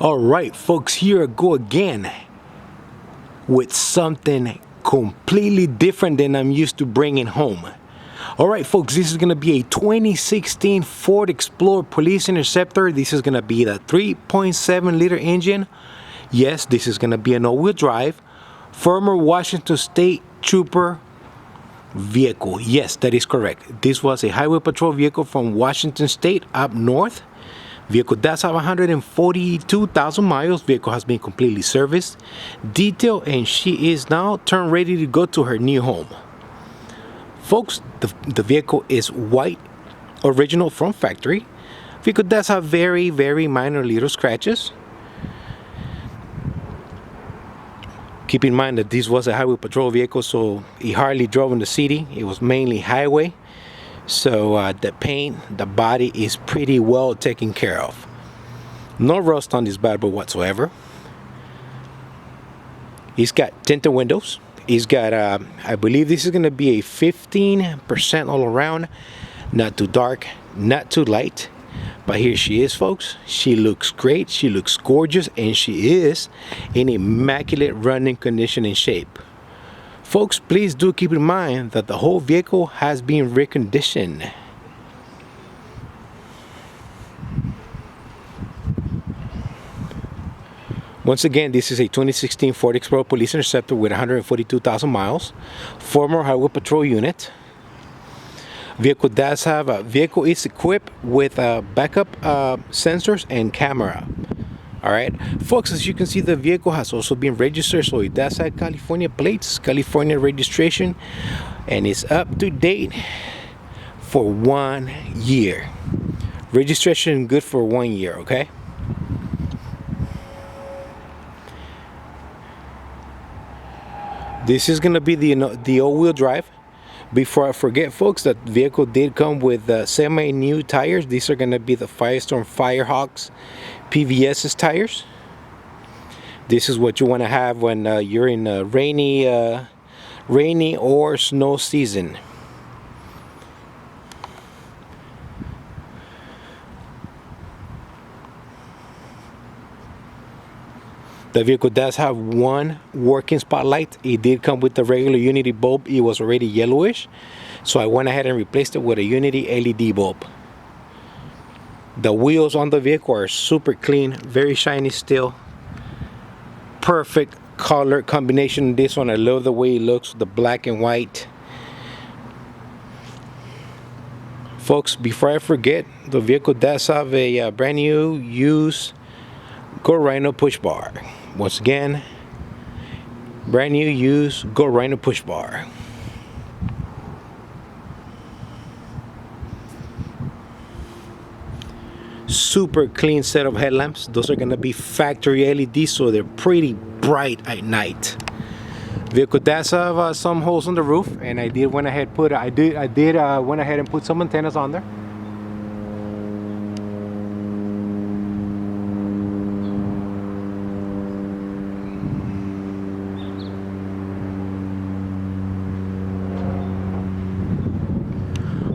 All right, folks, here I go again with something completely different than I'm used to bringing home. All right, folks, this is going to be a 2016 Ford Explorer Police Interceptor. This is going to be the 3.7 liter engine. Yes, this is going to be an all-wheel drive, former Washington State Trooper vehicle. Yes, that is correct. This was a highway patrol vehicle from Washington State up north. Vehicle does have 142,000 miles. Vehicle has been completely serviced, detailed, and she is now turned ready to go to her new home. Folks, the vehicle is white, original from factory. Vehicle does have very, very minor little scratches. Keep in mind that this was a highway patrol vehicle, so he hardly drove in the city. It was mainly highway. So the paint, the body is pretty well taken care of. No rust on this bad boy whatsoever. He's got tinted windows. He's got, I believe this is going to be a 15% all around. Not too dark, not too light. But here she is, folks. She looks great. She looks gorgeous. And she is in immaculate running condition and shape. Folks, please do keep in mind that the whole vehicle has been reconditioned. Once again, this is a 2016 Ford Explorer Police Interceptor with 142,000 miles. Former highway patrol unit. Vehicle is equipped with backup sensors and camera. Alright, folks, as you can see, the vehicle has also been registered, so it does have California plates, California registration, and it's up to date for 1 year. Registration good for 1 year, okay? This is gonna be the all-wheel drive. Before I forget, folks, that vehicle did come with semi-new tires. These are gonna be the Firestone Firehawks PVS's tires. This is what you want to have when you're in a rainy or snow season. The vehicle does have one working spotlight. It did come with the regular Unity bulb. It was already yellowish, so I went ahead and replaced it with a Unity LED bulb. The wheels on the vehicle are super clean, very shiny still. Perfect color combination. This one, I love the way it looks, the black and white. Folks, before I forget, the vehicle does have a brand new used Go Rhino push bar. Once again, brand new used Go Rhino push bar. Super clean set of headlamps. Those are gonna be factory LEDs, so they're pretty bright at night. Vehicle does have some holes on the roof, and I did went ahead and put some antennas on there.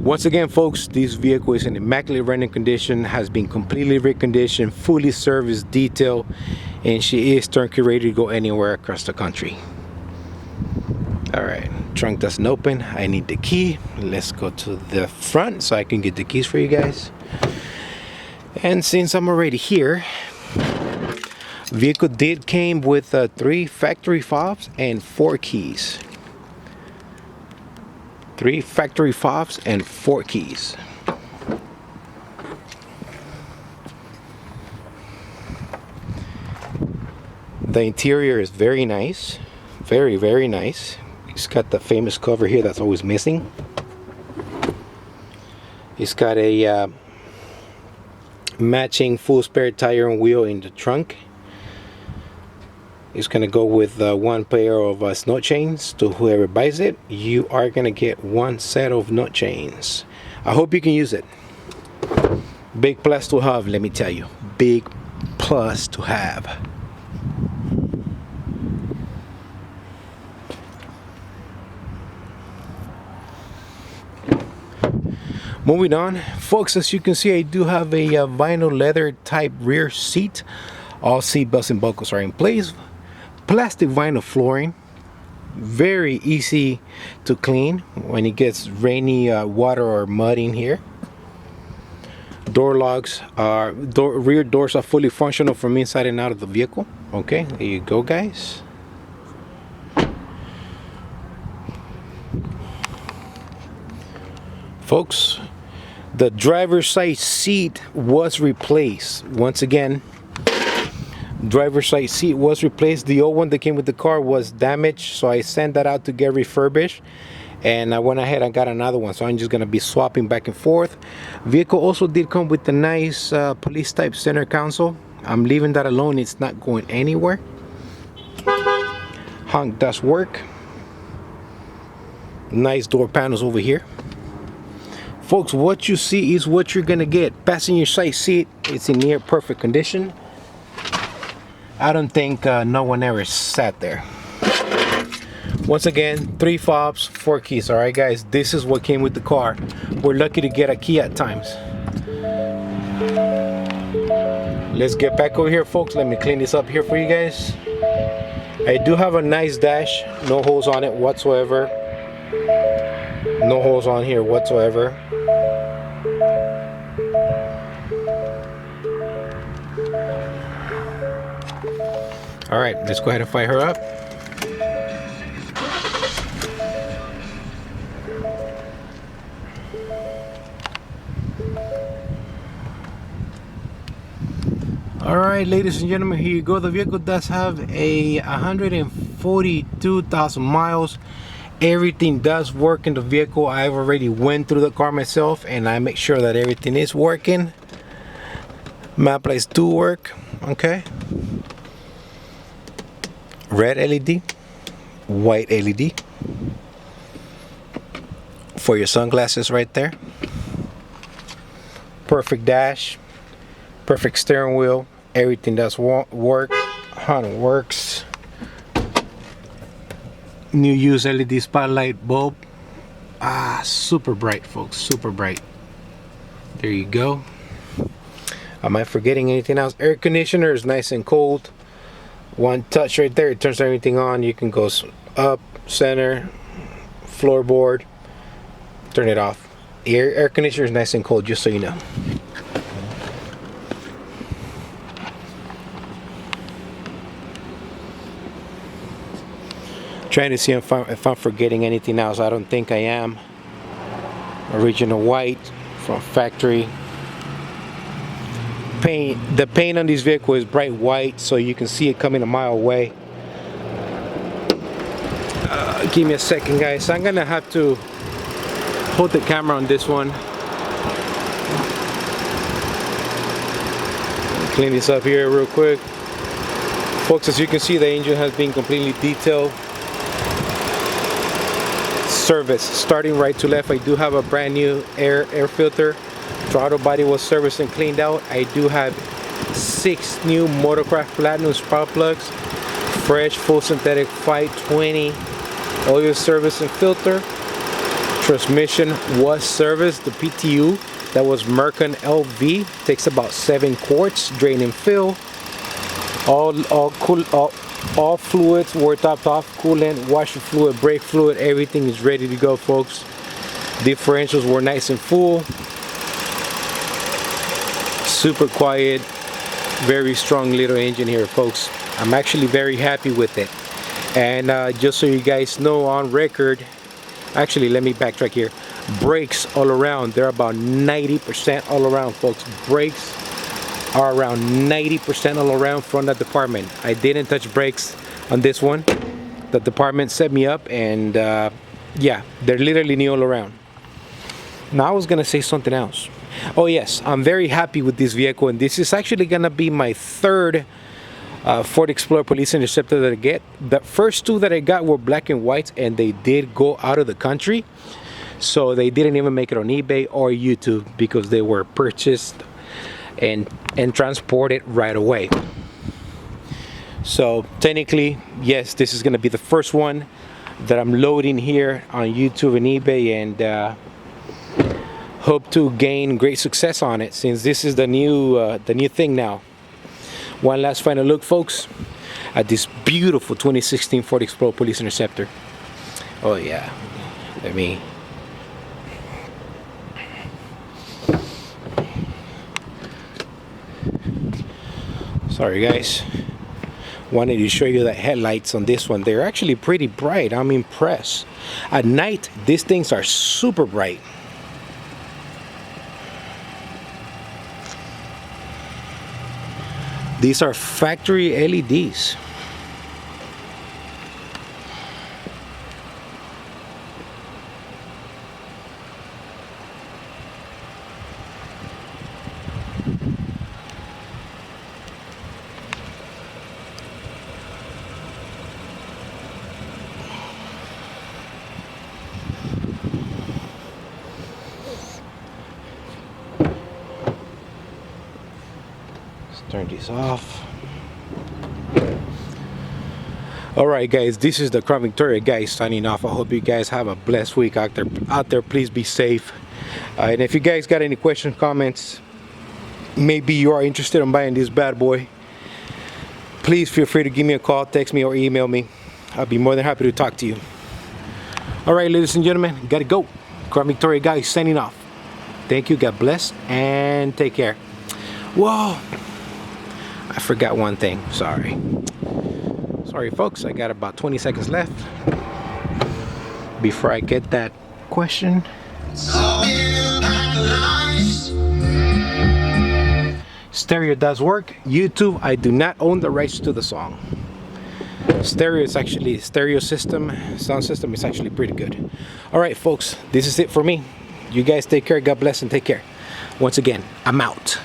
Once again, folks, this vehicle is in immaculate running condition, has been completely reconditioned, fully serviced, detailed, and she is turnkey ready to go anywhere across the country. All right, trunk doesn't open. I need the key. Let's go to the front so I can get the keys for you guys. And since I'm already here, vehicle did came with 3 factory fobs and 4 keys. 3 factory fobs and 4 keys. The interior is very nice. Very, very nice. It's got the famous cover here that's always missing. It's got a matching full spare tire and wheel in the trunk. It's gonna go with 1 pair of snow chains. To whoever buys it, you are gonna get 1 set of nut chains. I hope you can use it. Big plus to have, let me tell you. Big plus to have. Moving on, folks, as you can see, I do have a vinyl leather type rear seat. All seat belts and buckles are in place. Plastic vinyl flooring, very easy to clean when it gets rainy water or mud in here. Door locks are rear doors are fully functional from inside and out of the vehicle. Okay, there you go, guys. Folks, the driver's side seat was replaced. Once again, driver's side seat was replaced. The old one that came with the car was damaged, so I sent that out to get refurbished, and I went ahead and got another one, so I'm just gonna be swapping back and forth. Vehicle also did come with the nice police type center console. I'm leaving that alone, it's not going anywhere. Honk does work. Nice door panels over here. Folks, what you see is what you're gonna get. Passenger side seat, it's in near perfect condition. I don't think no one ever sat there. Once again, 3 fobs, 4 keys. All right, guys, this is what came with the car. We're lucky to get a key at times. Let's get back over here, folks. Let me clean this up here for you guys. I do have a nice dash, no holes on it whatsoever. No holes on here whatsoever. All right, let's go ahead and fire her up. All right, ladies and gentlemen, here you go. The vehicle does have a 142,000 miles. Everything does work in the vehicle. I've already went through the car myself and I make sure that everything is working. Map lights do work, okay. Red LED, white LED for your sunglasses right there. Perfect dash, perfect steering wheel. Everything does work. Horn works. New used LED spotlight bulb. Super bright, folks, super bright. There you go. Am I forgetting anything else? Air conditioner is nice and cold. One touch right there, it turns everything on. You can go up, center, floorboard, turn it off. The air conditioner is nice and cold, just so you know. Trying to see if I'm forgetting anything else. I don't think I am. Original white from factory. Paint. The paint on this vehicle is bright white, so you can see it coming a mile away. Give me a second, guys. I'm gonna have to hold the camera on this one. Clean this up here real quick, folks. As you can see, the engine has been completely detailed. Service, starting right to left, I do have a brand new air filter. Throttle body was serviced and cleaned out. I do have 6 new Motorcraft Platinum spark plugs, fresh full synthetic 520 oil service and filter. Transmission was serviced. The PTU, that was Merkin LV, takes about 7 quarts, drain and fill. All fluids were topped off. Coolant, washer fluid, brake fluid, everything is ready to go, folks. Differentials were nice and full. Super quiet, very strong little engine here, folks. I'm actually very happy with it. And just so you guys know, on record, actually let me backtrack here. Brakes all around, they're about 90% all around, folks. Brakes are around 90% all around from the department. I didn't touch brakes on this one. The department set me up, and yeah, they're literally new all around. Now I was gonna say something else. Oh yes, I'm very happy with this vehicle, and this is actually gonna be my 3rd Ford Explorer Police Interceptor that I get. The first 2 that I got were black and whites, and they did go out of the country, so they didn't even make it on eBay or YouTube because they were purchased and transported right away. So technically, yes, this is gonna be the first one that I'm loading here on YouTube and eBay, and hope to gain great success on it, since this is the new thing now. One last final look, folks, at this beautiful 2016 Ford Explorer Police Interceptor. Oh yeah, let me. Sorry guys, wanted to show you the headlights on this one. They're actually pretty bright. I'm impressed. At night, these things are super bright. These are factory LEDs. Turn these off. Alright guys, this is the Crown Victoria guys signing off. I hope you guys have a blessed week out there. Please be safe. And if you guys got any questions, comments, maybe you are interested in buying this bad boy, please feel free to give me a call, text me, or email me. I'll be more than happy to talk to you. Alright ladies and gentlemen, gotta go. Crown Victoria guys signing off. Thank you, God bless, and take care. Whoa, I forgot one thing. Sorry folks, I got about 20 seconds left before I get that question. Stereo does work. YouTube, I do not own the rights to the song. Stereo is actually, stereo system, sound system is actually pretty good. Alright folks, this is it for me. You guys take care, God bless, and take care. Once again, I'm out.